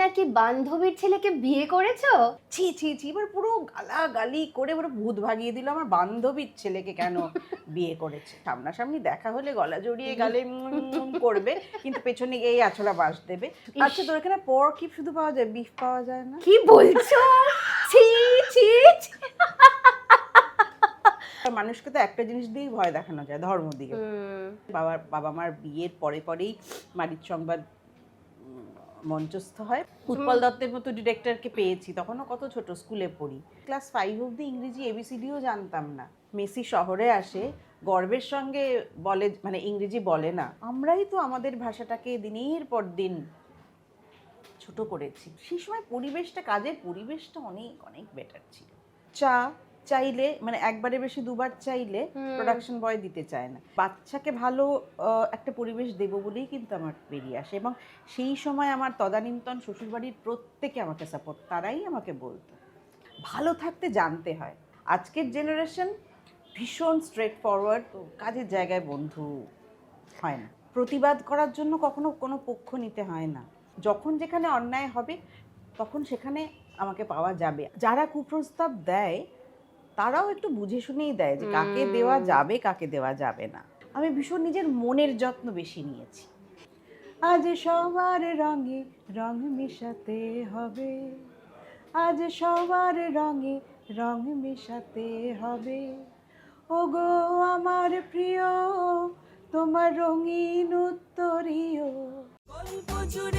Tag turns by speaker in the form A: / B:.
A: নাকি বান্ধবীর ছেলেকে বিয়ে করেছো?
B: ছি ছি ছি, এবার পুরো গালাগালি করে পুরো ভূত ভাগিয়ে দিল আমার বান্ধবীর ছেলেকে কেন বিয়ে করেছে। সামনাসামনি দেখা হলে গলা জড়িয়ে গালে করবে, কিন্তু পেছনে গিয়ে আছলা বাস দেবে। আচ্ছা, তোর এখানে পর কি শুধু পাওয়া যায়, বিফ পাওয়া যায় না?
A: কি বলছো? ছি ছি ছি।
B: মানুষকে তো একটা জিনিস দিয়েই ভয় দেখানো যায়, ধর্ম দিয়ে। বাবা মার বিয়ের পরে পরেই মারিচ সংবাদ মঞ্চস্থ হয়। উৎপল দত্তের মতো ডিরেক্টরকে পেয়েছি, তখনও কত ছোট, স্কুলে পড়ি, ক্লাস 5 অবধি ইংরেজি এবিসিডিও জানতাম না। মেসি শহরে আসে, গর্বের সঙ্গে বলে, মানে ইংরেজি বলে না। আমরাই তো আমাদের ভাষাটাকে দিনের পর দিন ছোট করেছি। সেই সময় পরিবেশটা, কাজের পরিবেশটা অনেক অনেক বেটার ছিল। চা চাইলে, মানে একবারে বেশি দুবার চাইলে প্রোডাকশন বয় দিতে চায় না। বাচ্চাকে ভালো একটা পরিবেশ দেবো বলেই কিন্তু আমার বেরিয়ে আসে। এবং সেই সময় আমার তদানীন্তন শ্বশুরবাড়ির প্রত্যেকে আমাকে সাপোর্ট, তারাই আমাকে বলতো ভালো থাকতে জানতে হয়। আজকের জেনারেশন ভীষণ স্ট্রেট ফরওয়ার্ড, কাজের জায়গায় বন্ধু হয় না, প্রতিবাদ করার জন্য কখনো কোনো পক্ষ নিতে হয় না। যখন যেখানে অন্যায় হবে তখন সেখানে আমাকে পাওয়া যাবে। যারা কুপ্রস্তাব দেয় তারাও একটু বুঝে শুনেই দেয় যে কাকে দেওয়া যাবে কাকে দেওয়া যাবে না। আমি ভীষণ নিজের মনের যত্ন বেশি নিয়েছি। আজ সবার রঙে রং মেশাতে হবে, আজ সবার রঙে রং মেশাতে হবে। ওগো আমার প্রিয়, তোমার রঙিন উত্তরীয় গল্প জুড়ে